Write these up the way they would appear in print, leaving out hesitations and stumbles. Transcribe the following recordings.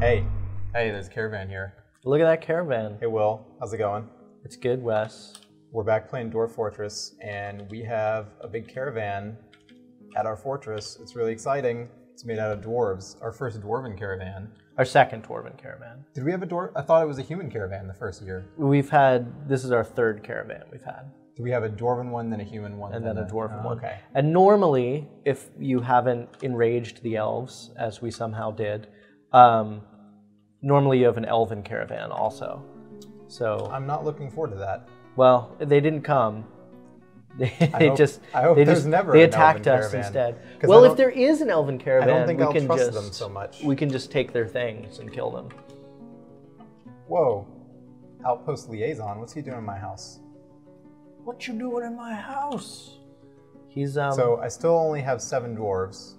Hey, there's a caravan here. Look at that caravan. Hey, Will, how's it going? It's good, Wes. We're back playing Dwarf Fortress, and we have a big caravan at our fortress. It's really exciting. It's made out of dwarves. Our first dwarven caravan. Our second dwarven caravan. Did we have a dwarf? I thought it was a human caravan the first year. This is our third caravan we've had. Do we have a dwarven one, then a human one, And then a dwarven one. Okay. And normally, if you haven't enraged the elves, as we somehow did, normally you have an elven caravan also. So I'm not looking forward to that. well, they didn't come. They I hope there's never they an attacked elven us caravan. instead. 'Cause Well, if there is an elven caravan, I don't think we I'll can trust just them so much. we can just take their things and kill them. Whoa. Outpost liaison, what's he doing in my house? What you doing in my house? He's So I still only have 7 dwarves.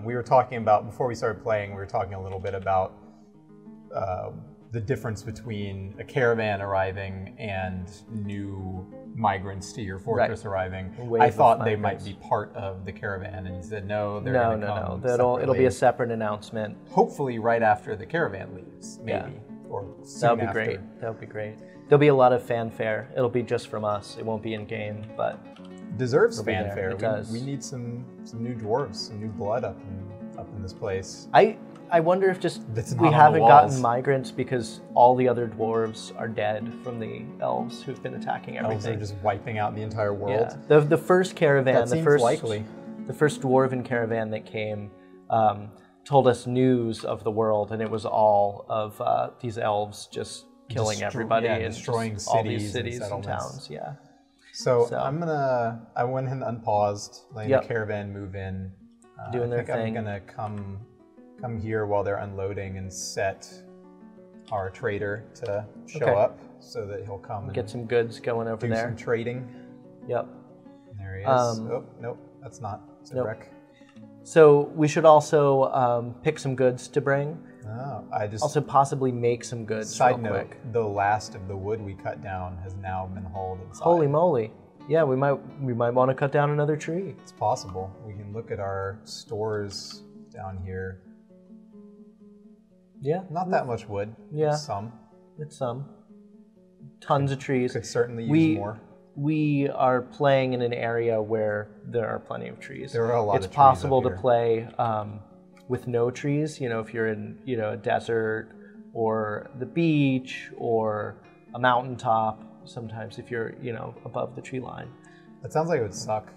We were talking about, before we started playing, we were talking a little bit about the difference between a caravan arriving and new migrants to your fortress arriving. I thought they might be part of the caravan, and he said no, they're going to come It'll be separately. a separate announcement. Hopefully right after the caravan leaves, maybe. Or soon That'll be after. great. That'll be great. There'll be a lot of fanfare. It'll be just from us. It won't be in game, but Deserves it'll be there. fanfare. It does. We need some new dwarves, some new blood up in this place. I wonder if just That's not we on the haven't walls. gotten migrants because all the other dwarves are dead from the elves who've been attacking Elves everything. are just wiping out the entire world. Yeah. The first caravan, That seems likely. The first dwarven caravan that came told us news of the world, and it was all of these elves just killing everybody and destroying just all these cities cities and and settlements. towns. Yeah. So I went ahead and unpaused, letting the caravan move in. Doing their I think thing. I'm gonna come here while they're unloading and set our trader to show up so that he'll come Get and some goods going over do there. some trading. Yep. There he is. Oh, nope, that's not. It's a Nope. wreck. So we should also pick some goods to bring. Oh, I just Also possibly make some goods side real note, quick. the last of the wood we cut down has now been hauled inside. Holy moly. Yeah, we might want to cut down another tree. It's possible. We can look at our stores down here. Yeah. Not that much wood. Yeah. Some. It's some. Tons of trees. Could certainly use more. We are playing in an area where there are plenty of trees. There are a lot of trees It's possible up to here. play with no trees, if you're in, a desert or the beach or a mountaintop, sometimes if you're, above the tree line. That sounds like it would suck.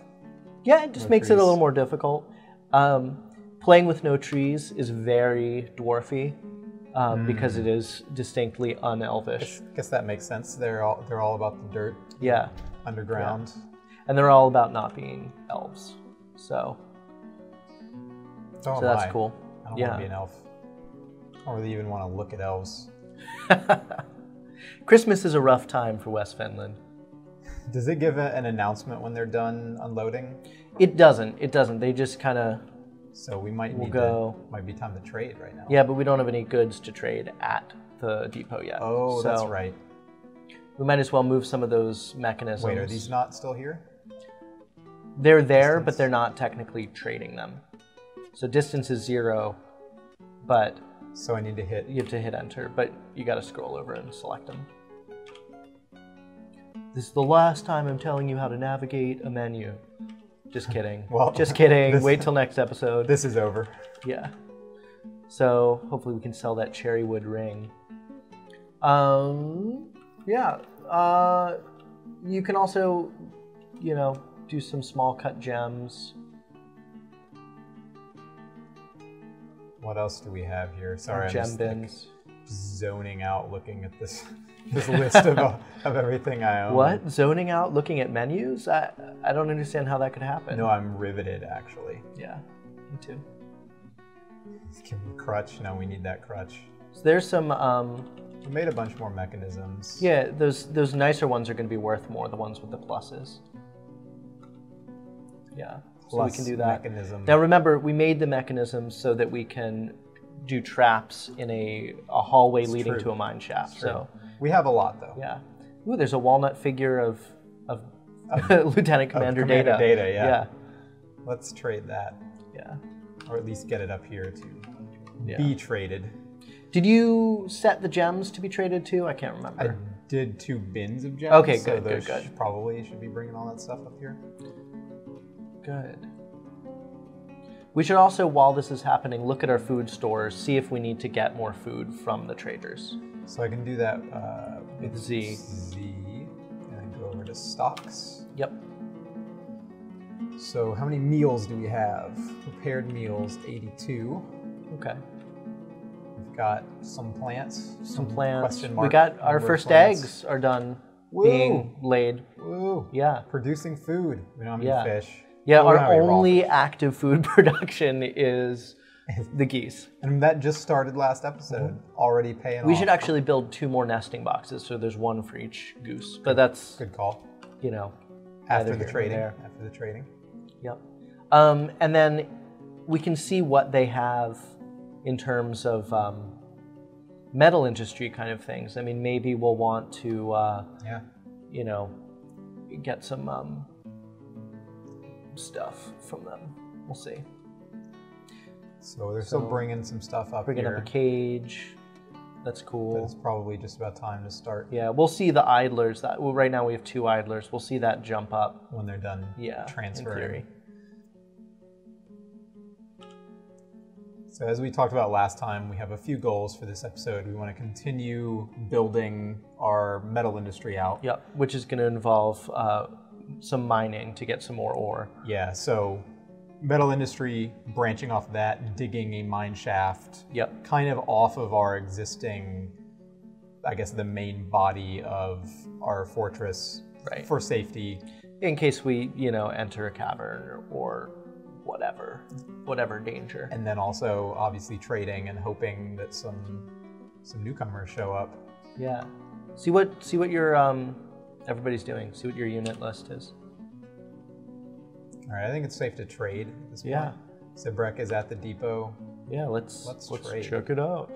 Yeah, it just No makes it a trees. little more difficult. Playing with no trees is very dwarfy because it is distinctly un-elvish. I guess that makes sense. They're all about the dirt Yeah. underground. And they're all about not being elves. So So that's cool. I don't want to be an elf. I don't really even want to look at elves. Christmas is a rough time for West Finland. Does it give an announcement when they're done unloading? It doesn't. They just kind of... So we might might be time to trade right now. Yeah, but we don't have any goods to trade at the depot yet. Oh, so that's right. We might as well move some of those mechanisms. Wait, are these not still here? They're there, but they're not technically trading them. So distance is 0, but So I need to hit. you have to hit enter, but you got to scroll over and select them. This is the last time I'm telling you how to navigate a menu. Just kidding. Well, just kidding. Wait till next episode. This is over. Yeah. So hopefully we can sell that cherry wood ring. Yeah. You can also, do some small cut gems. What else do we have here? Sorry, I'm Gem just bins. zoning out looking at this list of everything I own. What? Zoning out, looking at menus? I don't understand how that could happen. No, I'm riveted actually. Yeah, me too. Give me a crutch. No, we need that crutch. So there's some. We made a bunch more mechanisms. Yeah, those nicer ones are going to be worth more. The ones with the pluses. Yeah, so we can do that. Mechanism. Now remember, we made the mechanisms so that we can do traps in a hallway leading true. to a mine shaft. So we have a lot though. yeah. Ooh, there's a walnut figure of Lieutenant Commander Commander Data. Data, yeah. Let's trade that. Yeah. Or at least get it up here too. be traded. Did you set the gems to be traded too? I can't remember. I did 2 bins of gems. Okay, so good. Probably should be bringing all that stuff up here. Good. We should also, while this is happening, look at our food stores, see if we need to get more food from the traders. So I can do that with Z. And then go over to stocks. Yep. So how many meals do we have? Prepared meals, 82. Okay. We've got some plants. Some plants. Question mark We got our first plants. eggs are done Woo. being laid. Woo! Yeah. Producing food. We don't have Yeah. any fish. Yeah, Oh, we don't our have any raw only fish. active food production is the geese. And that just started last episode. Already paying We off. should actually build 2 more nesting boxes, so there's 1 for each goose. But that's, Good call. you know, After neither the here nor trading. there. After the trading. Yep. And then we can see what they have in terms of metal industry kind of things. I mean, maybe we'll want to, you know, get some stuff from them. We'll see. So they're still bringing some stuff up Bringing here. up a cage. That's But cool. it's probably just about time to start Yeah, we'll see the idlers. Well, right now we have 2 idlers. We'll see that jump up. when they're done Yeah, transferring. in theory. So as we talked about last time, we have a few goals for this episode. We want to continue building our metal industry out. Yep, which is going to involve some mining to get some more ore. Yeah, so metal industry, branching off that, digging a mine shaft, Yep. kind of off of our existing, I guess, the main body of our fortress Right. for safety. In case we, you know, enter a cavern or whatever danger. And then also, obviously, trading and hoping that some newcomers show up. Yeah. See what your everybody's doing. See what your unit list is. All right, I think it's safe to trade at this point. Yeah. Sibrek is at the depot. Yeah, let's trade. check it out.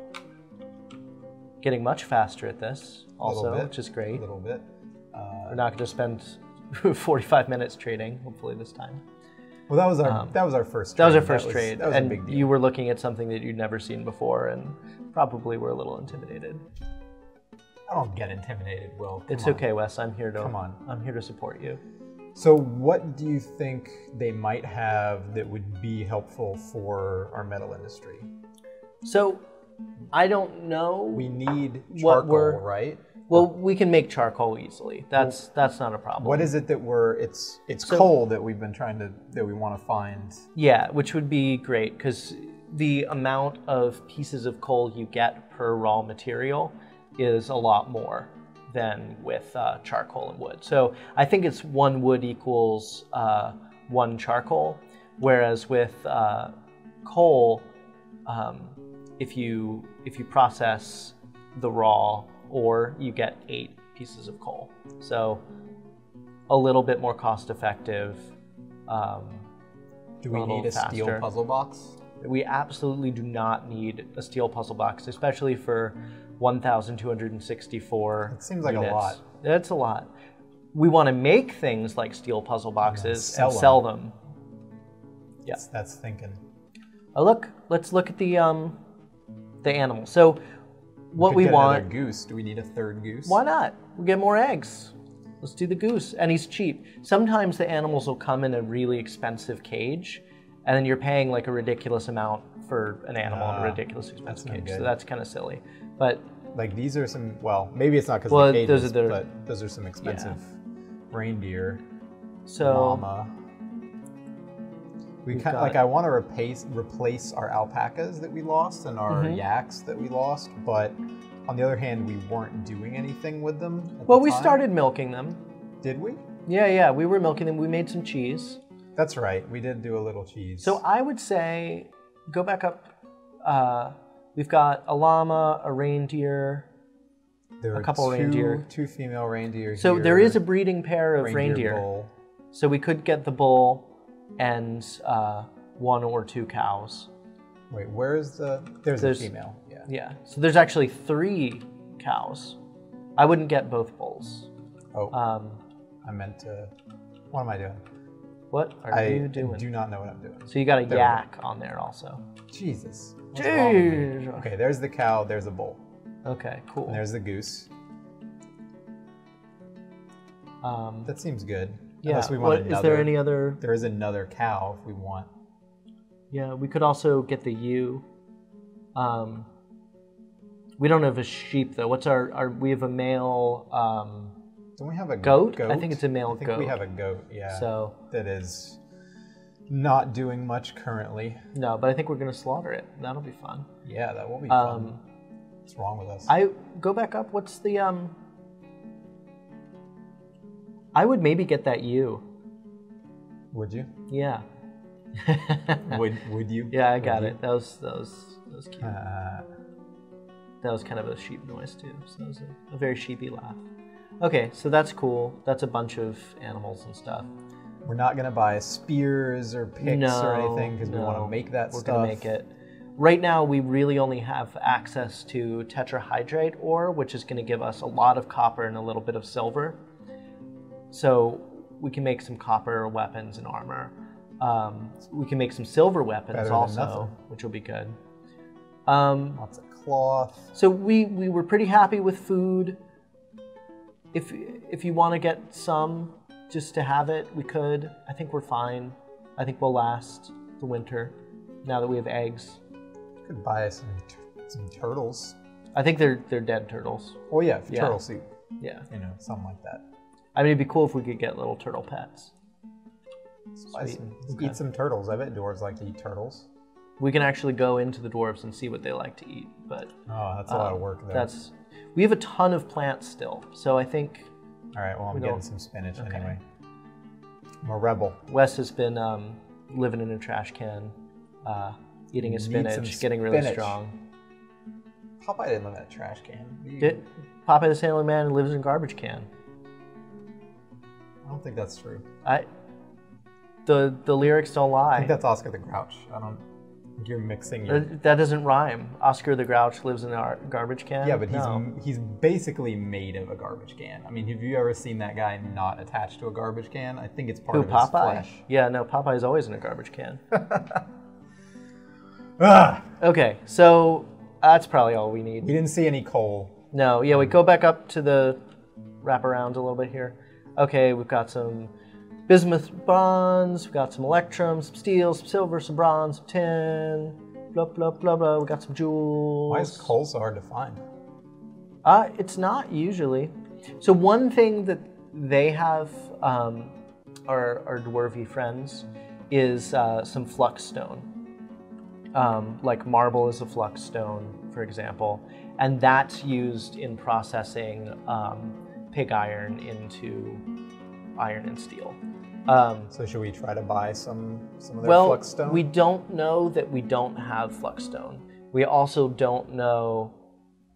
Getting much faster at this also, which is A great. little bit. We're not going to spend 45 minutes trading, hopefully this time. Well, that was our first trade. That was our first trade, That was and a big deal. you were looking at something that you'd never seen before, and probably were a little intimidated. I don't get intimidated, Will. Come It's on. okay, Wes. I'm here to Come on. I'm here to support you. So what do you think they might have that would be helpful for our metal industry? So, I don't know. We need What charcoal, we're- right? Well, we can make charcoal easily. That's not a problem. What is it that it's So- coal that we want to find? Yeah, which would be great because the amount of pieces of coal you get per raw material is a lot more than with charcoal and wood. So I think it's 1 wood equals 1 charcoal, whereas with coal, if you process the raw ore, you get 8 pieces of coal. So a little bit more cost effective. Do we little need a steel faster. puzzle box? We absolutely do not need a steel puzzle box, especially for 1,264 It seems like a units. lot. That's a lot. We want to make things like steel puzzle boxes sell and sell them. Yeah. That's thinking. Oh, let's look at the animal. So what Could we get want... another goose. Do we need a 3rd goose? Why not? We'll get more eggs. Let's do the goose. And he's cheap. Sometimes the animals will come in a really expensive cage, and then you're paying like a ridiculous amount for an animal in a ridiculous expensive not cage. good. So that's kind of silly. But Like these are some, well, maybe it's not because Well, of the those cages, are the- but those are some expensive reindeer. so Llama. We we've kind got- like I want to replace our alpacas that we lost and our Mhm. yaks that we lost, but on the other hand, we weren't doing anything with them. At well, the we time. started milking them. Did we? Yeah, we were milking them. We made some cheese. That's right. We did do a little cheese. So I would say, go back up. We've got a llama, a reindeer. there a are couple reindeer. two female reindeer. So here, there is a breeding pair of reindeer. bull. So we could get the bull and 1 or 2 cows. Wait, where's there's a female? Yeah. Yeah. So there's actually 3 cows. I wouldn't get both bulls. Oh, I meant to. What am I doing? What are you doing? I do not know what I'm doing. So you got a yak on there also. Jesus. What's wrong with me? Jeez. Okay, there's the cow, there's the bull. Okay, cool. And there's the goose. That seems good. Yeah. Unless we want another. Is there any other? There is another cow if we want. Yeah, we could also get the ewe. We don't have a sheep though. What's our we have a male Don't we have a goat? I think it's a male goat. I think we have a goat, yeah. So that is not doing much currently. No, but I think we're gonna slaughter it. That'll be fun. Yeah, that will be fun. What's wrong with us? I go back up. What's the I would maybe get that ewe. Would you? Yeah. would you? Yeah, I got it. That was cute. That was kind of a sheep noise too. So that was a very sheepy laugh. Okay, so that's cool. That's a bunch of animals and stuff. We're not gonna buy spears or picks or anything because we want to make that stuff. We're gonna make it. Right now, we really only have access to tetrahydrate ore, which is going to give us a lot of copper and a little bit of silver. So we can make some copper weapons and armor. We can make some silver weapons also, which will be good. Lots of cloth. So we were pretty happy with food. If you want to get some just to have it, we could. I think we're fine. I think we'll last the winter now that we have eggs. Could buy some turtles. I think they're dead turtles. Oh yeah, turtle soup. Yeah. You know, something like that. I mean, it'd be cool if we could get little turtle pets. Eat some turtles. I bet dwarves like to eat turtles. We can actually go into the dwarves and see what they like to eat, but oh, that's a lot of work there. We have a ton of plants still, so I think. All right. Well, I'm getting some spinach anyway. I'm a rebel. Wes has been living in a trash can, eating his spinach, getting really strong. Popeye didn't live in a trash can. Popeye the Sailor Man lives in a garbage can. I don't think that's true. The lyrics don't lie. I think that's Oscar the Grouch. I think you're mixing your... That doesn't rhyme. Oscar the Grouch lives in a garbage can? Yeah, but he's basically made of a garbage can. I mean, have you ever seen that guy not attached to a garbage can? I think it's part of his flesh. Yeah, no, Popeye's always in a garbage can. Ah! Okay, so that's probably all we need. We didn't see any coal. No, yeah, we go back up to the wrap around a little bit here. Okay, we've got some bismuth bronze, we've got some electrum, some steel, some silver, some bronze, some tin, blah, blah, blah, blah. We got some jewels. Why is coal so hard to find? It's not usually. So one thing that they have, our dwarvy friends, is some flux stone. Like marble is a flux stone, for example, and that's used in processing pig iron into iron and steel. So should we try to buy some of their flux stone? We don't know that we don't have flux stone. We also don't know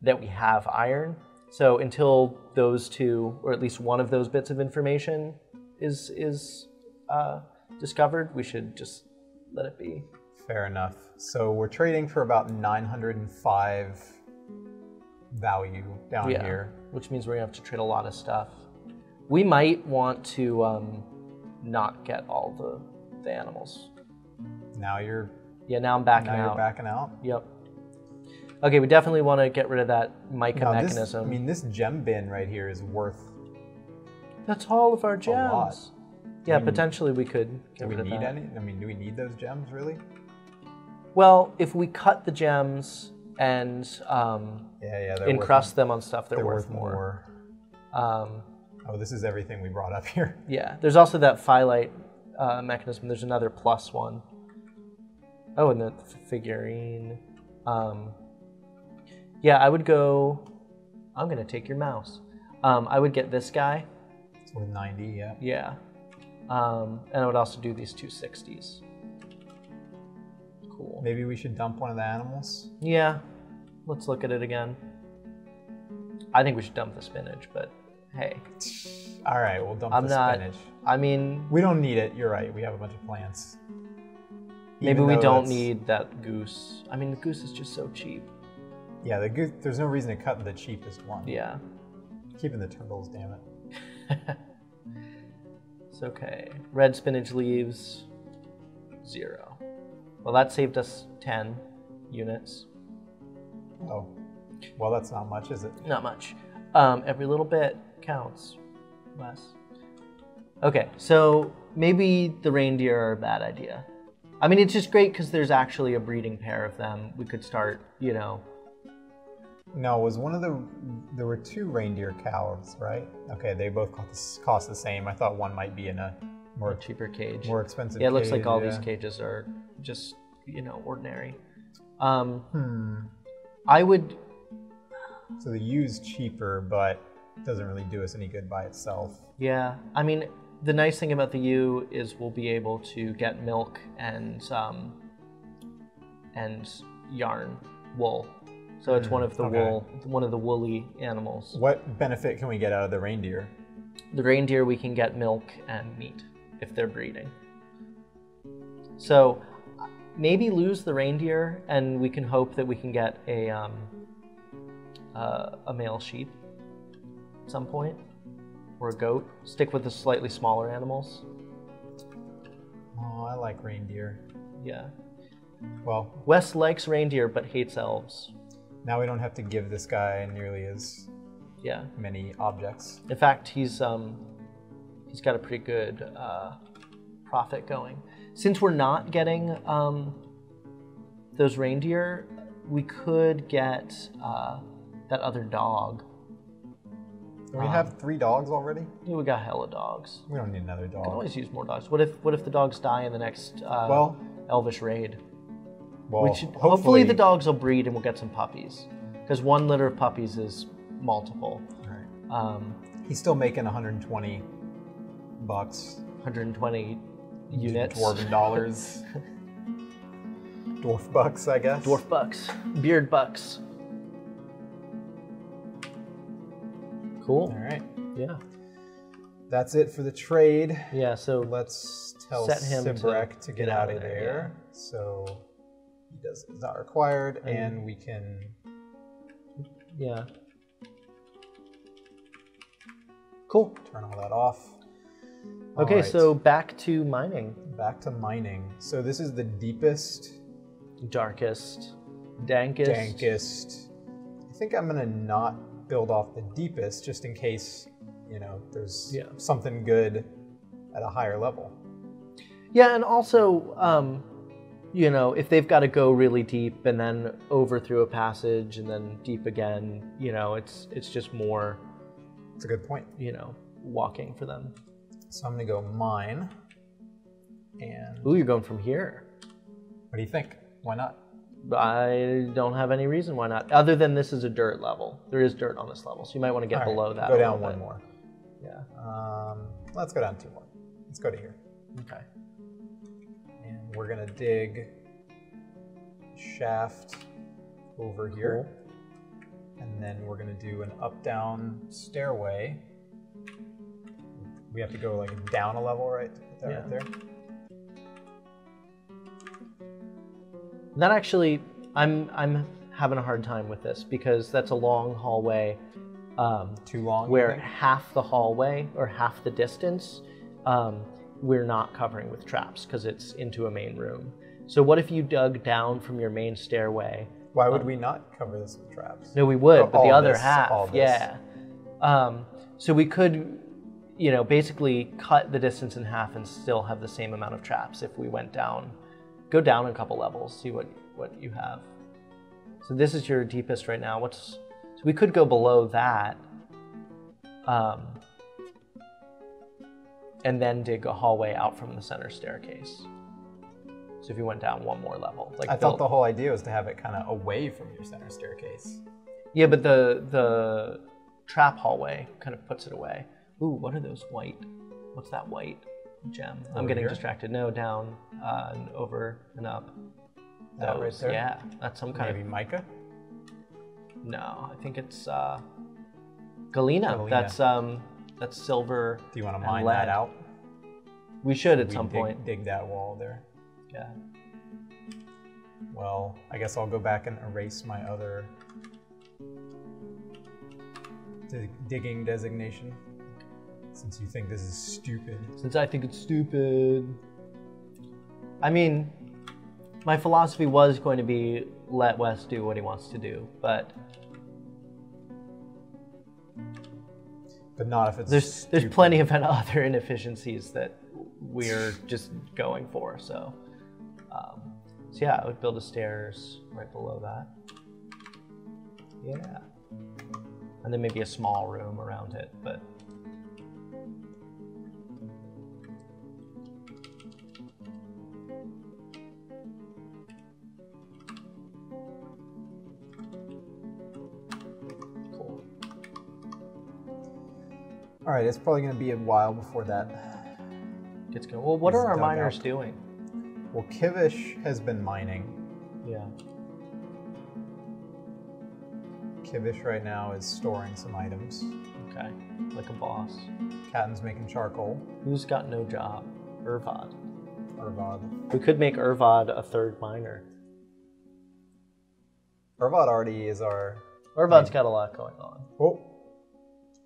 that we have iron. So until those two, or at least one of those bits of information is discovered, we should just let it be. Fair enough. So we're trading for about 905 value down here. Which means we're going to have to trade a lot of stuff. We might want to not get all the animals. Now you're... Yeah, now I'm backing out. Now you're backing out? Yep. Okay, we definitely want to get rid of that mica mechanism. This gem bin right here is worth... That's all of our gems. A lot. Yeah, potentially we could get rid of that. Do we need any? I mean, do we need those gems, really? Well, if we cut the gems and encrust them on stuff, they're worth more. Oh, this is everything we brought up here. Yeah, there's also that phyllite mechanism. There's another plus one. Oh, and the figurine. Yeah, I would go... I'm going to take your mouse. I would get this guy. It's worth 90, yeah. Yeah. And I would also do these 260s. Cool. Maybe we should dump one of the animals? Yeah. Let's look at it again. I think we should dump the spinach, but hey. All right, we'll dump the spinach. I mean... We don't need it. You're right. We have a bunch of plants. Maybe we don't need that goose. I mean, the goose is just so cheap. Yeah, the goose. There's no reason to cut the cheapest one. Yeah. Keeping the turtles, damn it. It's okay. Red spinach leaves, 0. Well, that saved us 10 units. Oh, well, that's not much, is it? Not much. Every little bit counts, Wes. Okay, so maybe the reindeer are a bad idea. I mean, it's just great because there's actually a breeding pair of them. We could start, you know. No, was one of the... There were 2 reindeer cows, right? Okay, they both cost the same. I thought one might be in a more cheaper cage. More expensive cage. Yeah, it looks like all these cages are just, you know, ordinary. I would... So the U's cheaper, but it doesn't really do us any good by itself. Yeah, I mean, the nice thing about the U is we'll be able to get milk and yarn, wool. So it's one of the one of the woolly animals. What benefit can we get out of the reindeer? The reindeer, we can get milk and meat if they're breeding. So maybe lose the reindeer, and we can hope that we can get a male sheep at some point, or a goat. Stick with the slightly smaller animals. Oh, I like reindeer. Yeah. Well, Wes likes reindeer but hates elves. Now we don't have to give this guy nearly as many objects. In fact, he's got a pretty good profit going. Since we're not getting those reindeer, we could get that other dog. Do we have 3 dogs already? Yeah, we got hella dogs. We don't need another dog. We can always use more dogs. What if the dogs die in the next Elvish raid? Well, hopefully the dogs will breed and we'll get some puppies. Because 1 litter of puppies is multiple. Right. He's still making 120 bucks. 120 units. Dwarven dollars. Dwarf bucks, I guess. Dwarf bucks. Beard bucks. Cool. All right. Yeah. That's it for the trade. Yeah, so let's tell Simbrek to get out of there. Yeah. So it's not required, and we can... Yeah. Cool. Turn all that off. Okay, right. So back to mining. Back to mining. So this is the deepest... Darkest. Dankest. Dankest. I think I'm going to not build off the deepest, just in case, you know, there's something good at a higher level. Yeah, and also, you know, if they've got to go really deep and then over through a passage and then deep again, you know, it's just more... It's a good point. You know, walking for them. So I'm going to go mine. And... Ooh, you're going from here. What do you think? Why not? I don't have any reason why not. Other than this is a dirt level. There is dirt on this level, so you might want to get below that. Go down 1 more. Yeah. Let's go down 2 more. Let's go to here. Okay. And we're going to dig shaft over here. Cool. And then we're going to do an up-down stairway. We have to go like down a level, right? Right there. That actually, I'm having a hard time with this because that's a long hallway. Too long? Where half the hallway or half the distance, we're not covering with traps because it's into a main room. So what if you dug down from your main stairway? Why would we not cover this with traps? No, we would, but the other half, yeah. So we could, you know, basically cut the distance in half and still have the same amount of traps if we went down. Go down a couple levels, see what you have. So this is your deepest right now. So we could go below that, and then dig a hallway out from the center staircase. So if you went down 1 more level, like I thought the whole idea was to have it kind of away from your center staircase. Yeah, but the trap hallway kind of puts it away. Ooh, what are those white? What's that white gem? I'm getting distracted. No, down and over and up. That right there? Yeah, that's some kind of... Maybe mica? No, I think it's galena. That's silver. Do you want to mine that out? We should at some point. Dig that wall there. Yeah. Well, I guess I'll go back and erase my other digging designation. Since you think this is stupid. Since I think it's stupid. I mean, my philosophy was going to be let Wes do what he wants to do, but not if it's there's plenty of other inefficiencies that we're just going for. So yeah, I would build a stairs right below that. Yeah, and then maybe a small room around it, but. All right, it's probably going to be a while before that gets going. Well, what are our miners doing? Well, Kivish has been mining. Yeah. Kivish right now is storing some items. Okay, like a boss. Catton's making charcoal. Who's got no job? Irvad. Irvad. We could make Irvad a third miner. Irvad already is our... Irvad's got a lot going on. Oh.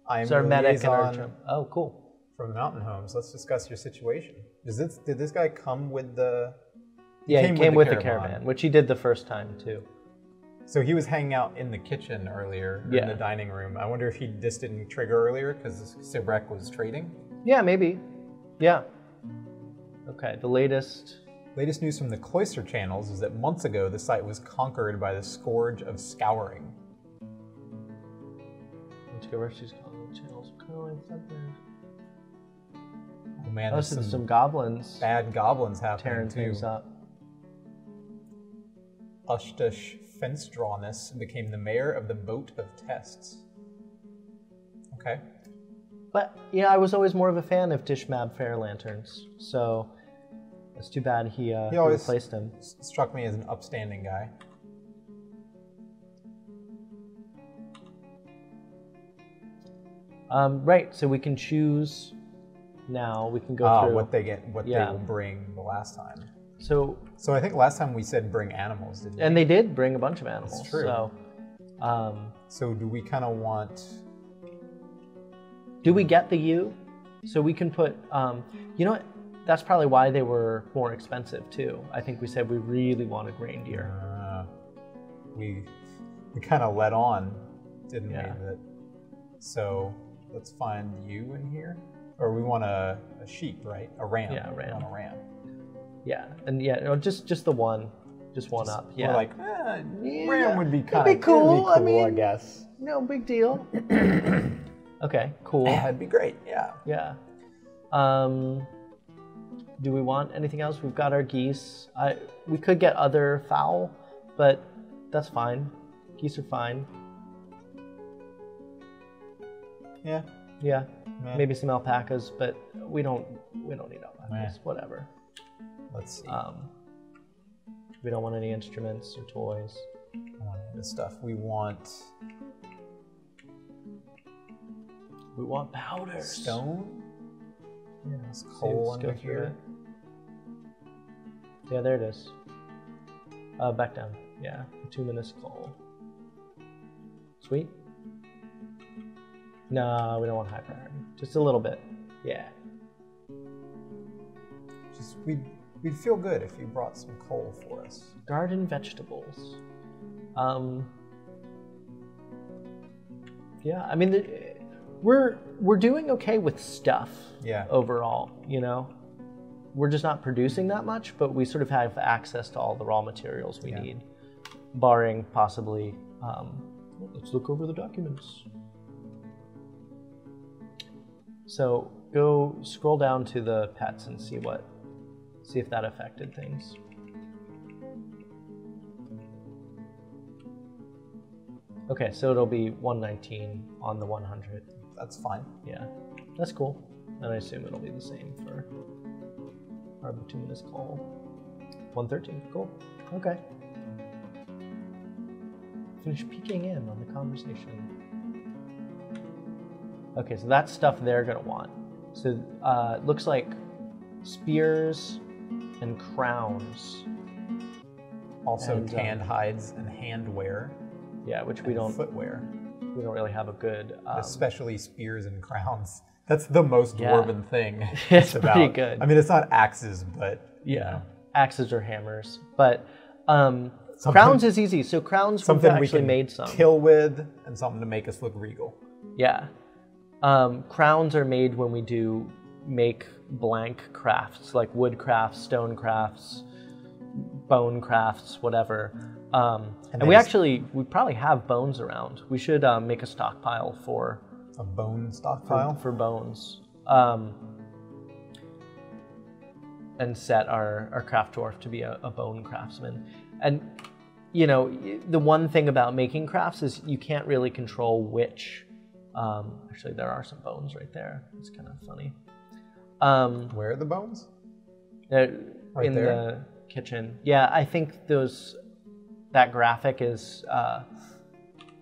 I am our medic and our liaison Oh, cool. from Mountain Homes. Let's discuss your situation. Did this guy come with the... Yeah, he came with the caravan, which he did the first time too. So he was hanging out in the kitchen earlier, in the dining room. I wonder if this didn't trigger earlier because Sibrek was trading? Yeah, maybe. Yeah. Okay, the latest news from the Cloister channels is that months ago the site was conquered by the Scourge of Scouring. Oh man, there's some goblins. Bad goblins happening tearing too. Things up. Ushtush Fenstrawnness became the mayor of the Boat of Tests. Okay. But yeah, I was always more of a fan of Tishmab Fair Lanterns, so it's too bad he replaced him. Struck me as an upstanding guy. Right, so we can choose now. We can go through what they will bring the last time. So I think last time we said bring animals, didn't we? And they did bring a bunch of animals. That's true. So do we kind of want... Do we get the U? So we can put... you know what? That's probably why they were more expensive too. I think we said we really wanted reindeer. We kind of let on, didn't we? So let's find you in here. Or we want a sheep, right? A ram. Yeah, a ram. We want a ram. Yeah, and just the one. Just one up. Yeah. We're like, ram would be kind of cool. I mean, I guess. No big deal. Okay, cool. Yeah, that'd be great. Yeah. Yeah. Do we want anything else? We've got our geese. We could get other fowl, but that's fine. Geese are fine. Yeah. Yeah. Maybe some alpacas, but we don't need alpacas. Whatever. Let's see. We don't want any instruments or toys. I don't want any of this stuff. We want powders. Stone? Yeah. There's coal under here. Yeah, there it is. Back down. Yeah. Bituminous coal. Sweet. No, we don't want high priority. Just a little bit. Yeah. We'd feel good if you brought some coal for us. Garden vegetables. Yeah, I mean, we're doing okay with stuff. Yeah. Overall, you know, we're just not producing that much, but we sort of have access to all the raw materials we need, barring possibly. Let's look over the documents. So go scroll down to the pets and see if that affected things. Okay, so it'll be 119 on the 100. That's fine. Yeah, that's cool. And I assume it'll be the same for our bituminous coal. 113, cool. Okay. Finish peeking in on the conversation. Okay, so that's stuff they're gonna want. So it looks like spears and crowns. Also tanned hides and handwear. Yeah, which we don't. Footwear. We don't really have a good. Especially spears and crowns. That's the most Yeah. dwarven thing. It's about. pretty good. I mean, it's not axes, but you Yeah, know, axes or hammers, but crowns is easy. So crowns, we've something we actually can made some. kill with, and something to make us look regal. Yeah, crowns are made when we do make blank crafts, like wood crafts, stone crafts, bone crafts, whatever. And we probably have bones around. We should make a stockpile for a bone stockpile for bones. And set our craft dwarf to be a bone craftsman. And you know, the one thing about making crafts is you can't really control which. Actually, there are some bones right there. It's kind of funny. Where are the bones? Right in there? the kitchen. Yeah, I think that graphic is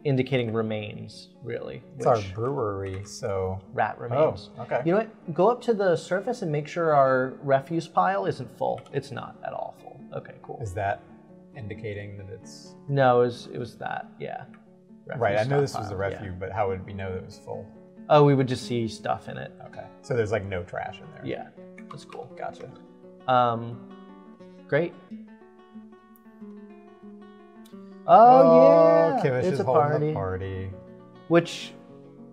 indicating remains, really. It's our brewery, so... Rat remains. Oh, okay. You know what? Go up to the surface and make sure our refuse pile isn't full. It's not at all full. Okay, cool. Is that indicating that it's... No, it was that, yeah. Refuse right, I know this was stockpile, the refuse, yeah. but how would we know that it was full? Oh, we would just see stuff in it. Okay, so there's like no trash in there. Yeah, that's cool. Gotcha. Great. Oh yeah, Kivish it's is a holding a party. Which,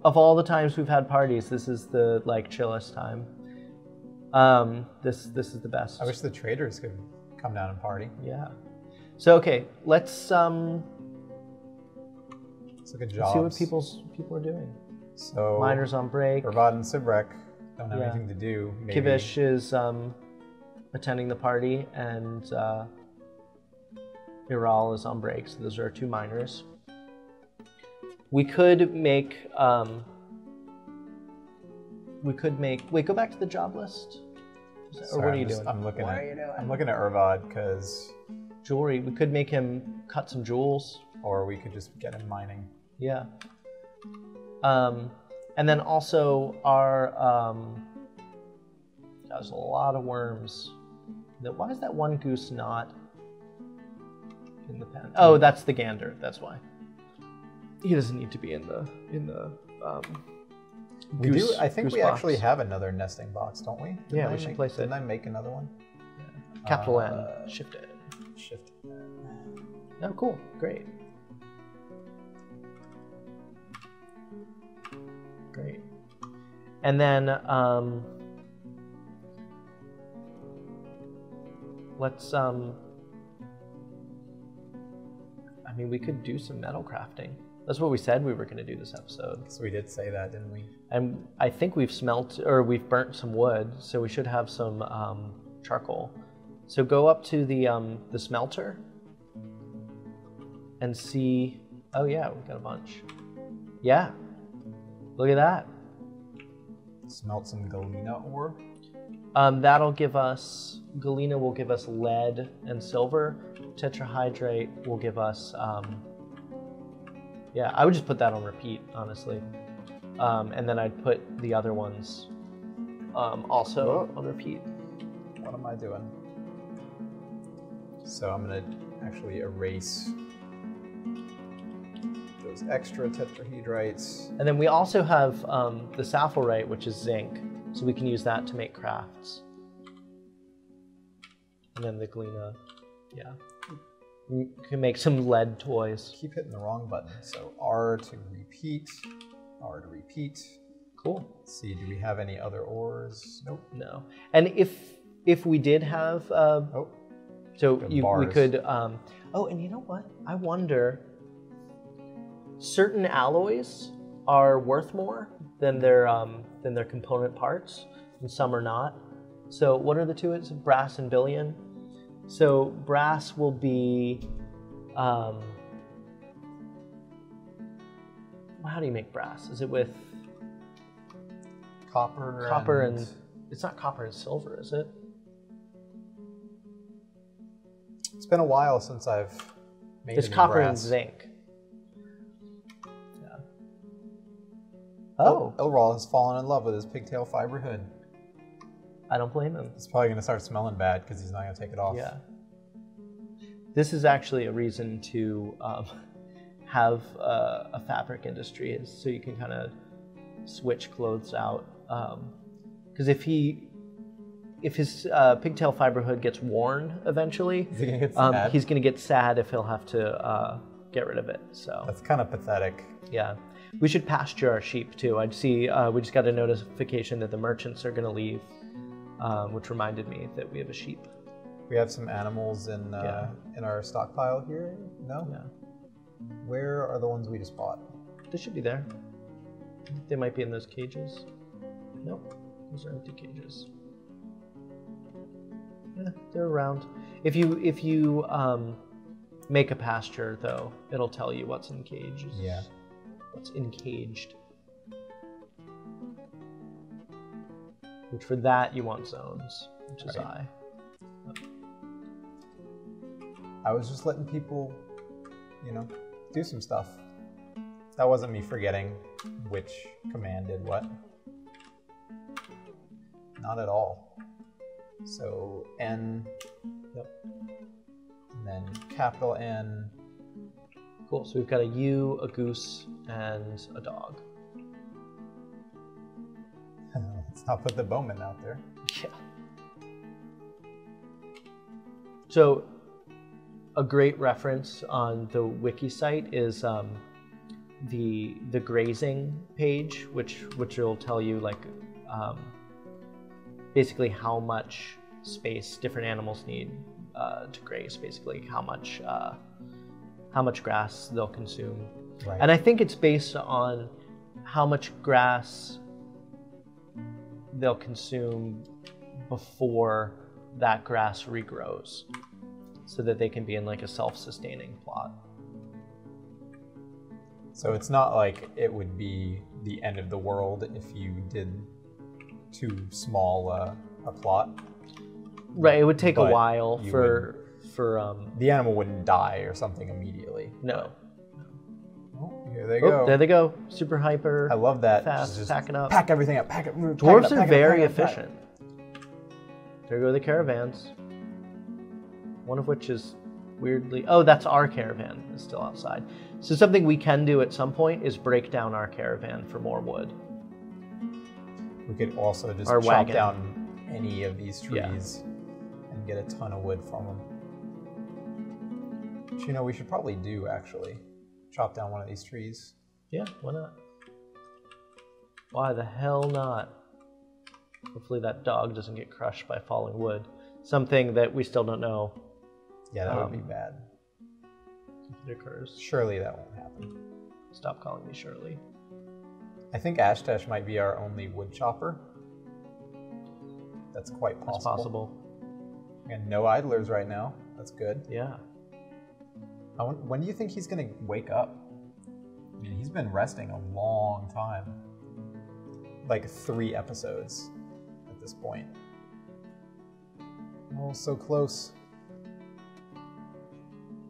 of all the times we've had parties, this is the like chillest time. This is the best. I wish the traders could come down and party. Yeah. So okay, let's look at jobs. see what people are doing. So Miners on break. Ravad and Sibrek don't have anything to do. Maybe. Kivish is attending the party, and Iral is on break. So those are our two miners. We could make. Wait, go back to the job list. Or what are you doing? I'm looking at Irvad because jewelry. We could make him cut some jewels. Or we could just get him mining. Yeah. And then also our there's a lot of worms. Why is that one goose not in the pen? Oh, that's the gander. That's why. He doesn't need to be in the We goose, do. I think we box. actually have another nesting box, don't we? Yeah, we should place it. Didn't I make another one? Yeah. Capital N. Shift N. Shift. Oh, cool. Great. Great. And then let's I mean, we could do some metal crafting. That's what we said we were going to do this episode. So we did say that, didn't we? And I think we've burnt some wood, so we should have some charcoal. So go up to the smelter and see. Oh yeah, we've got a bunch. Yeah, look at that. Smelt some galena ore. That'll give us. Galena will give us lead and silver. Tetrahydrate will give us. Yeah, I would just put that on repeat, honestly. And then I'd put the other ones also on repeat. What am I doing? So I'm going to actually erase those extra tetrahedrites. And then we also have the sapphirite, which is zinc. So we can use that to make crafts. And then the galena, yeah. You can make some lead toys. Keep hitting the wrong button. So R to repeat, R to repeat. Cool. Let's see, do we have any other ores? Nope. No. And if we did have, so we could. Oh, and you know what? I wonder. Certain alloys are worth more than their component parts, and some are not. So what are the two? It's brass and billion. So brass will be, how do you make brass? Is it with copper and it's not copper and silver, is it? It's been a while since I've made It's any copper brass. and zinc. Yeah. Oh. Elral has fallen in love with his pigtail fiber hood. I don't blame him. It's probably going to start smelling bad because he's not going to take it off. Yeah. This is actually a reason to have a fabric industry, is so you can kind of switch clothes out Because if his pigtail fiber hood gets worn eventually, Is he gonna get sad? he's going to get sad if he'll have to get rid of it. So That's kind of pathetic. yeah, we should pasture our sheep too. I'd see we just got a notification that the merchants are going to leave, which reminded me that we have a sheep. We have some animals in our stockpile here. No. Yeah, Where are the ones we just bought? they should be there. They might be in those cages. Nope, those are empty cages. Yeah, they're around. If you make a pasture though, it'll tell you what's in cages. Yeah. What's encaged. Which for that you want zones, which is Right. I. I was just letting people, do some stuff. That wasn't me forgetting which command did what. Not at all. So N, Yep. and then capital N. Cool. So we've got a ewe, a goose, and a dog. Let's not put the bowman out there. Yeah. So a great reference on the wiki site is the grazing page, which will tell you like basically how much space different animals need to graze. Basically, how much grass they'll consume, Right. and I think it's based on how much grass they'll consume before that grass regrows, so that they can be in like a self-sustaining plot. So it's not like it would be the end of the world if you did too small a plot. Right, it would take a But while you for The animal wouldn't die or something immediately. no. Oh, here they go. Oh, there they go. Super hyper. I love that. Fast, Just packing up. Pack everything up. Pack it. Dwarves are very efficient. There go the caravans. One of which is weirdly... Oh, that's our caravan. It's still outside. So something we can do at some point is break down our caravan for more wood. We could also just Our chop wagon. down any of these Yeah. trees and get a ton of wood from them. Which, we should probably do, actually. Chop down one of these trees. Yeah, why not? Why the hell not? Hopefully that dog doesn't get crushed by falling wood. Something that we still don't know Yeah, that would be bad. if it occurs. Surely that won't happen. Stop calling me Shirley. I think Ashtash might be our only wood chopper. That's quite possible. That's possible. And no idlers right now. That's good. Yeah. When do you think he's going to wake up? I mean, he's been resting a long time. Like 3 episodes at this point. Oh, so close.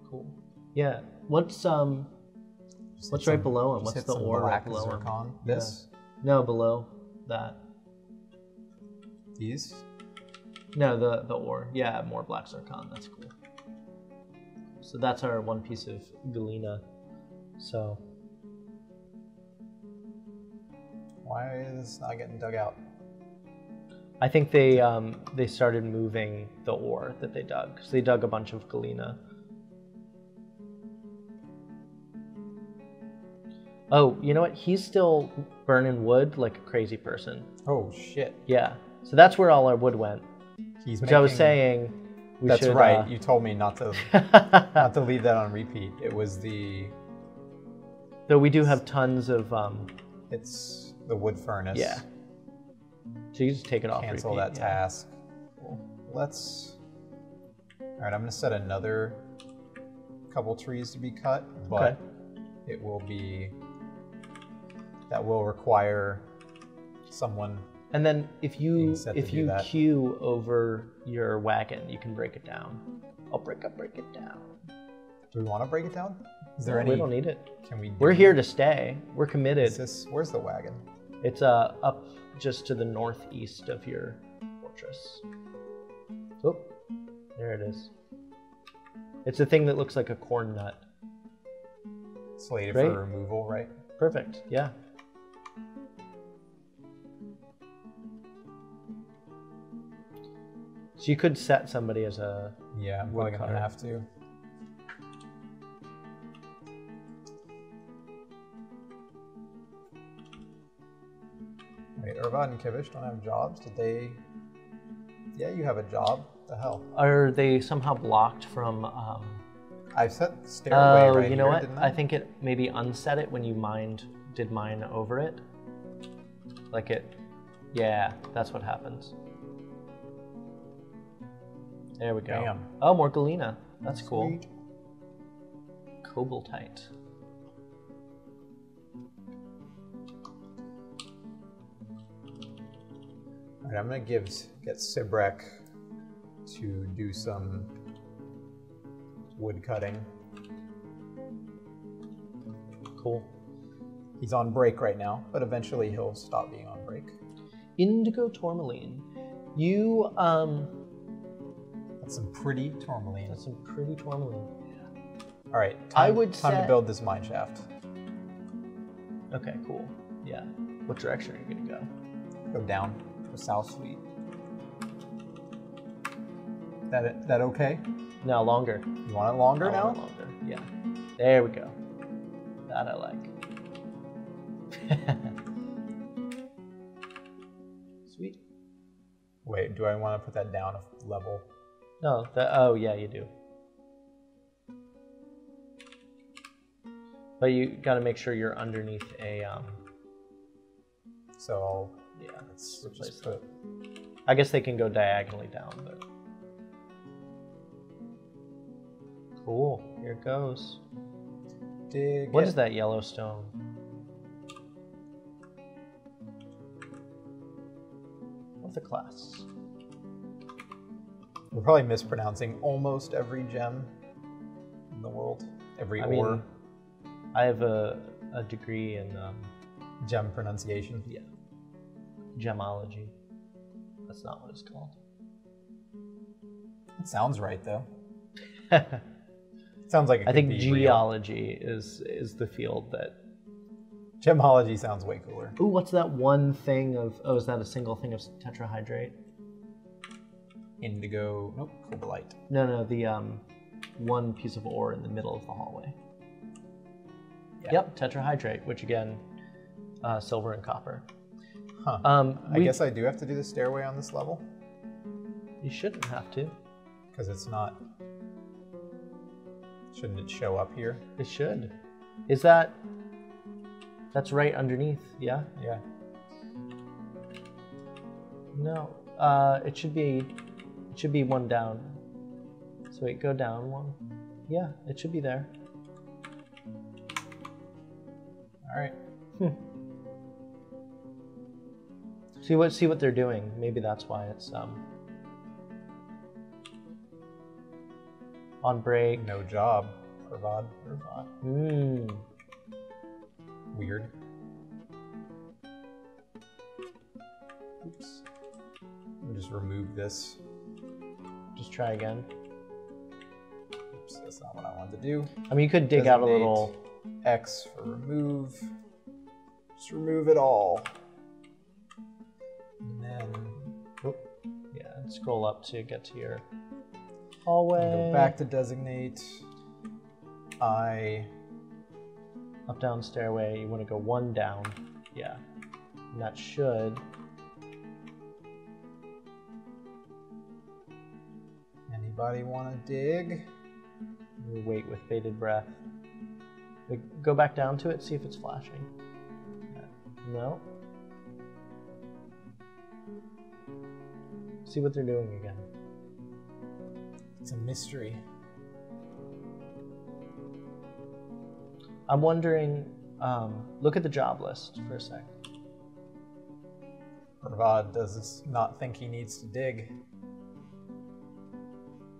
Cool. Yeah. What's right below him? What's the ore right below him? Zircon. This? No, below that. These? No, the ore. Yeah, more black zircon. That's cool. So that's our one piece of galena. So Why is this not getting dug out? I think they started moving the ore that they dug. So they dug a bunch of galena. Oh, you know what? He's still burning wood like a crazy person. Oh, shit. Yeah. So that's where all our wood went. Which I was saying we That's should... right. You told me not to leave that on repeat. It was the... Though we do have tons of... It's the wood furnace. Yeah. So you just take it off. Cancel repeat, that yeah. task. Let's... Alright, I'm going to set another couple trees to be cut, but it will be... That will require someone... And then if you that. queue over your wagon, you can break it down. I'll break it down. Do we want to break it down? Is there No, any... we don't need it. Can we... We're here to stay. We're committed. Where's the wagon? It's up just to the northeast of your fortress. Oh, there it is. It's a thing that looks like a corn nut. Slated Great. for removal, right? Perfect, yeah. So you could set somebody as a Yeah, I'm probably gonna woodcutter. have to. Wait, Irvad and Kivish don't have jobs? Did they? Yeah, you have a job. What the hell? Are they somehow blocked from? I set stairway right you know here, what? didn't I think it maybe unset it when you did mine over it. Like it. Yeah, that's what happens. There we go. Damn. Oh, more galena. That's cool. Sweet. Cobaltite. All right, I'm gonna get Sibrek to do some wood cutting. Cool. He's on break right now, but eventually he'll stop being on break. Indigo tourmaline. You That's some pretty tourmaline. That's some pretty tourmaline. All right, time to build this mine shaft. Okay, cool. Yeah. What direction are you gonna go? Go down, go south. Sweet. That okay? No, longer. You want it longer now? Longer. Yeah. There we go. That I like. Sweet. Wait, do I want to put that down a level? No, oh yeah, you do. But you got to make sure you're underneath a. So Yeah, let's replace just put. I guess they can go diagonally down, but. Cool. Here it goes. Dig. What is that yellow stone? What's the class? We're probably mispronouncing almost every gem in the world. Every ore. I have a degree in Gem pronunciation. yeah, gemology. That's not what it's called. It sounds right though. Sounds like it I could think be real. geology is the field that. Gemology sounds way cooler. Ooh, what's that one thing of? Oh, is that a single thing of tetrahydrate? Indigo. Nope. Cobaltite. No, the one piece of ore in the middle of the hallway. Yeah. Yep, tetrahydrate, which again, silver and copper. Huh. I guess I do have to do the stairway on this level You shouldn't have to. because it's not. Shouldn't it show up here? It should. Is that? That's right underneath. Yeah. Yeah. No. It should be. It should be one down. So wait, go down one. Yeah, it should be there. All right. See what they're doing. Maybe that's why it's on break. No job. Irvad. Weird. Oops. Let me just remove this. Just try again. Oops, that's not what I wanted to do. I mean, you could dig out a Designate little. X for remove. Just remove it all. And then Yeah, and scroll up to get to your hallway. go back to designate. Up down stairway. You want to go one down. Yeah, and that should. Anybody want to dig? You wait with bated breath. Go back down to it. See if it's flashing. No. See what they're doing again. It's a mystery. I'm wondering, look at the job list for a sec. Irvad does not think he needs to dig.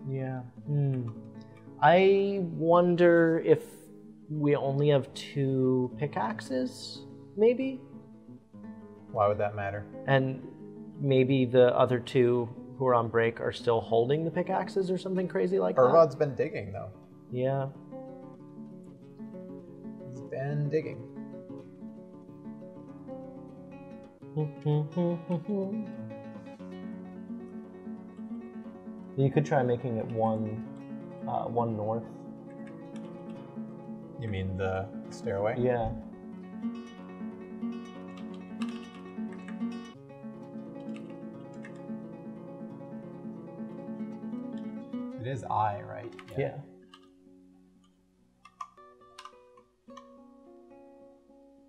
Yeah. I wonder if we only have 2 pickaxes, maybe? Why would that matter? And maybe the other 2 who are on break are still holding the pickaxes or something crazy like that? Irvad's been digging though. Yeah. He's been digging. You could try making it one north. You mean the stairway? Yeah. It is I, right? Yeah.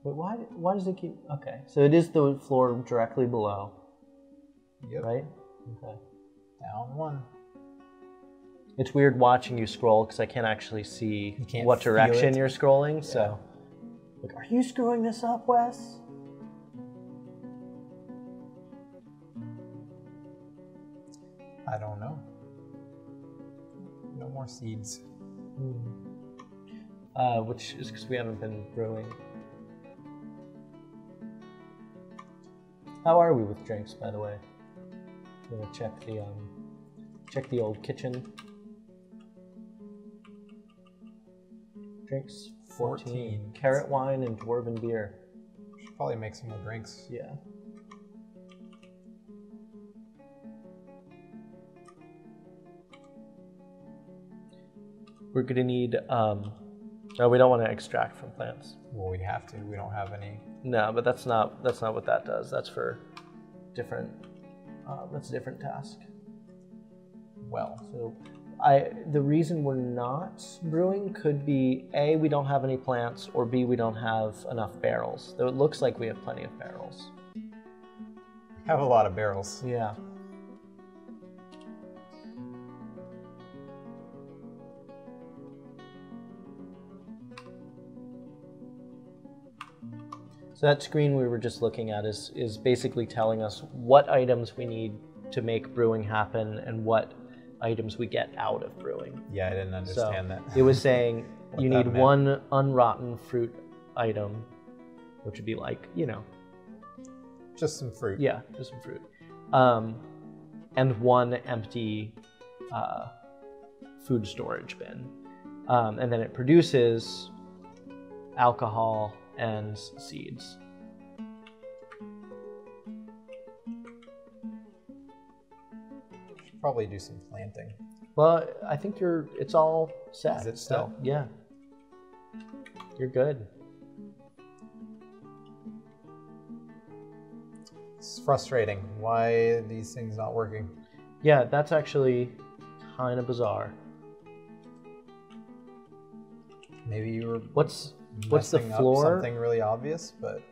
But why does it keep... Okay, so it is the floor directly below. Yep. Right? Okay. Down one. It's weird watching you scroll because I can't actually see what feel direction it. you're scrolling, so... Like, are you screwing this up, Wes? I don't know. No more seeds. Which is because we haven't been brewing. How are we with drinks, by the way? I'm gonna check the old kitchen. Drinks 14. Carrot wine and dwarven beer. Should probably make some more drinks. Yeah. We're gonna need. No, we don't want to extract from plants. Well, we have to. We don't have any. No, but that's not what that does. That's for different. That's a different task. Well, So, the reason we're not brewing could be A, we don't have any plants, or B, we don't have enough barrels. Though it looks like we have plenty of barrels. have a lot of barrels. Yeah. So that screen we were just looking at is basically telling us what items we need to make brewing happen and what items we get out of brewing. Yeah, I didn't understand that. It was saying you need meant. one unrotten fruit item, which would be like, Just some fruit. yeah, just some fruit. And one empty food storage bin. And then it produces alcohol and seeds. Should probably do some planting. Well, I think it's all set. Is it still. set? Yeah. You're good. It's frustrating. Why are these things not working? Yeah, that's actually kind of bizarre. Maybe you were What's the messing up floor? something really obvious, but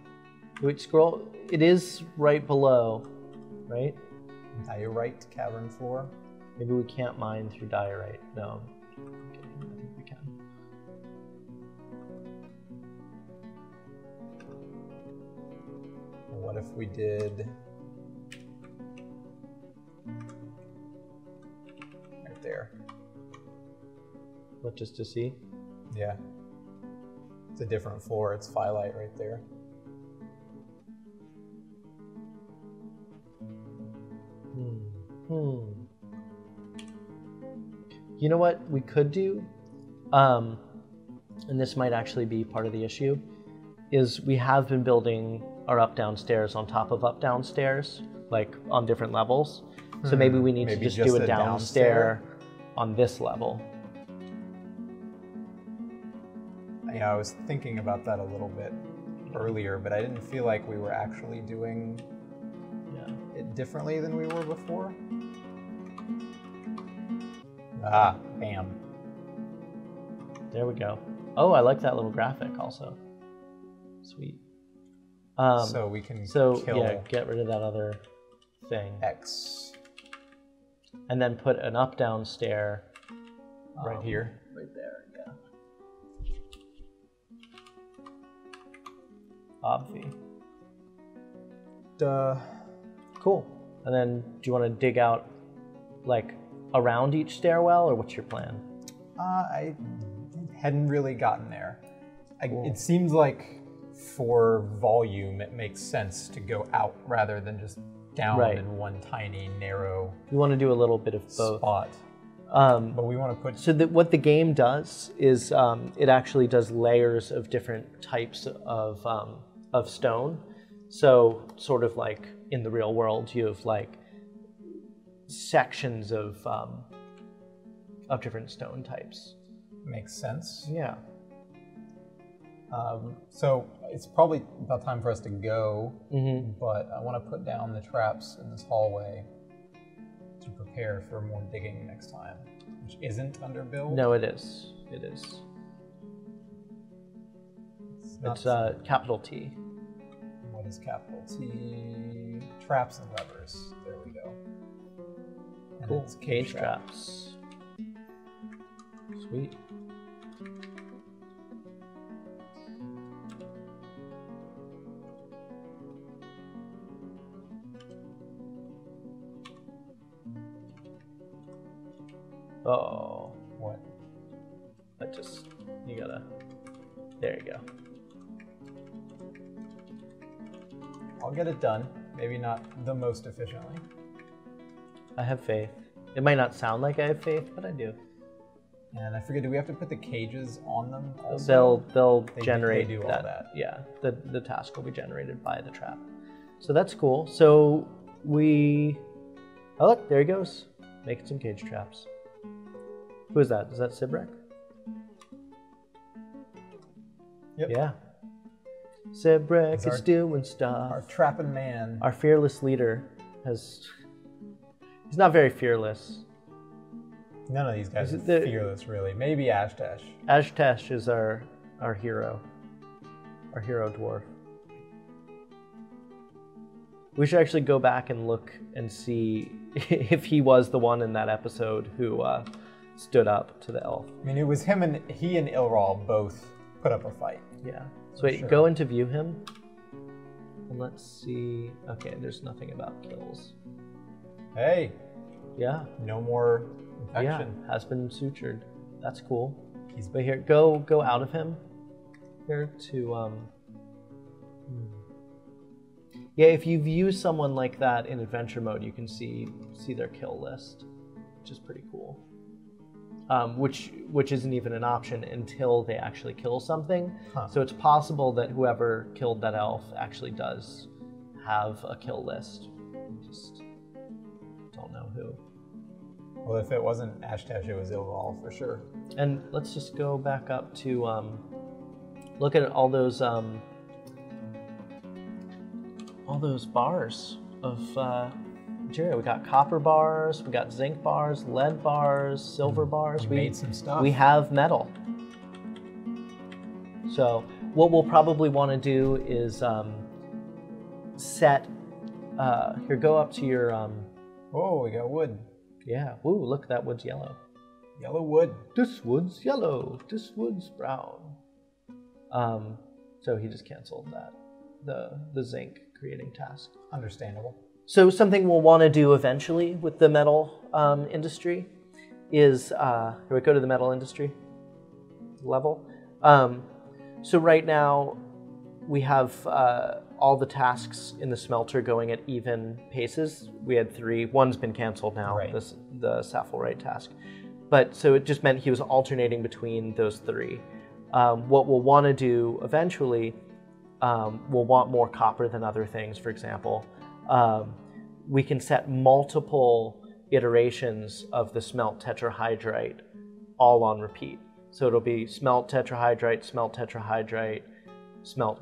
Wait, scroll. It is right below, right? diorite cavern floor. Maybe we can't mine through diorite. No. Okay, I think we can. What if we did right there? What, just to see? Yeah. It's a different floor. It's Firelight right there. You know what we could do? And this might actually be part of the issue, is we have been building our up-down stairs on top of up-down stairs, like on different levels. So maybe we need to just do a downstair on this level. Yeah, I was thinking about that a little bit earlier, but I didn't feel like we were actually doing it differently than we were before. Ah, bam. There we go. Oh, I like that little graphic also. Sweet. So we can kill get rid of that other thing. X And then put an up-down stair right here. Right there, yeah. Obvi. Duh. Cool. And then do you want to dig out like around each stairwell, or what's your plan? I hadn't really gotten there. Cool. It seems like for volume, it makes sense to go out rather than just down in one tiny, narrow You want to do a little bit of both. spot. But we want to put... So what the game does is it actually does layers of different types of stone. So sort of like in the real world, you have like sections of different stone types. Makes sense. Yeah. So it's probably about time for us to go, but I want to put down the traps in this hallway to prepare for more digging next time, which isn't under build. No, it is. It is. It's capital T. What is capital T? Traps and levers. There we go. And Cool. it's Cage traps. Sweet. Oh, What? you gotta, there you go. I'll get it done. Maybe not the most efficiently. I have faith. It might not sound like I have faith, but I do. And I forget, do we have to put the cages on them also? They'll They generate do all that. Yeah, the task will be generated by the trap. So that's cool. So oh look, there he goes, making some cage traps. Who is that? Is that Sibrek? Yep. Yeah. Sibrek Our- is doing stuff. Our trapping man. Our fearless leader he's not very fearless. None of these guys are Is it fearless, really. Maybe Ashtash. Ashtash is our hero. Our hero dwarf. We should actually go back and look and see if he was the one in that episode who stood up to the elf. I mean, it was him and he and Ilral both put up a fight. Yeah. So wait, Sure. go interview him. And let's see. Okay, there's nothing about kills. Hey, Yeah. no more infection. Yeah, has been sutured. That's cool. But here, go out of him. Here to Yeah, if you view someone like that in adventure mode, you can see their kill list, which is pretty cool. Which isn't even an option until they actually kill something. Huh. So it's possible that whoever killed that elf actually does have a kill list. Just don't know who. Well, if it wasn't Ashtash, it was Ilral for sure. And let's just go back up to look at all those bars of material. We got copper bars, we got zinc bars, lead bars, silver bars. We made some stuff. We have metal. So what we'll probably want to do is set. Here, go up to your. Oh, we got wood. Yeah. Ooh, look, that wood's yellow. Yellow wood. This wood's yellow. This wood's brown. So he just canceled that. The zinc creating task. Understandable. So something we'll want to do eventually with the metal industry is, here we go to the metal industry level. So right now we have all the tasks in the smelter going at even paces. We had 3. One's been canceled now, Right. the Safflewright task. But so it just meant he was alternating between those 3. What we'll want to do eventually, we'll want more copper than other things, for example. We can set multiple iterations of the smelt tetrahydrite all on repeat. So it'll be smelt tetrahydrite, smelt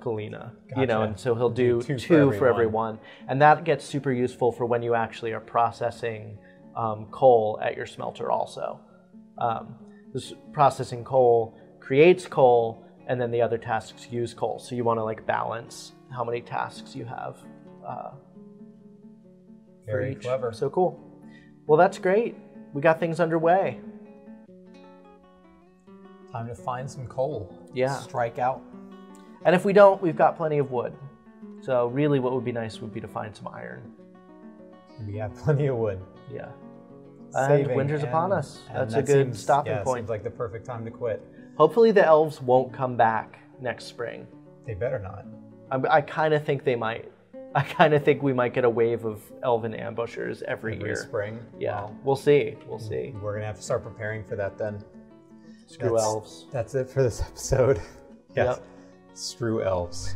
galena, you know, Gotcha. and so he'll do two for every one. And that gets super useful for when you actually are processing coal at your smelter also. This processing coal creates coal, and then the other tasks use coal. So you want to like balance how many tasks you have. Very clever. So cool. Well, that's great. We got things underway. Time to find some coal. Yeah. Strike out. And if we don't, we've got plenty of wood. So really what would be nice would be to find some iron. We have plenty of wood. Yeah. Saving, And winter's upon us. and That's a that good seems- stopping yeah, point. Seems like the perfect time to quit. Hopefully the elves won't come back next spring. They better not. I kind of think they might. I kind of think we might get a wave of elven ambushers every year. Spring. Yeah, Wow. we'll see. We'll see. We're gonna have to start preparing for that then. Screw elves. That's it for this episode. Yes. Yep. Screw elves.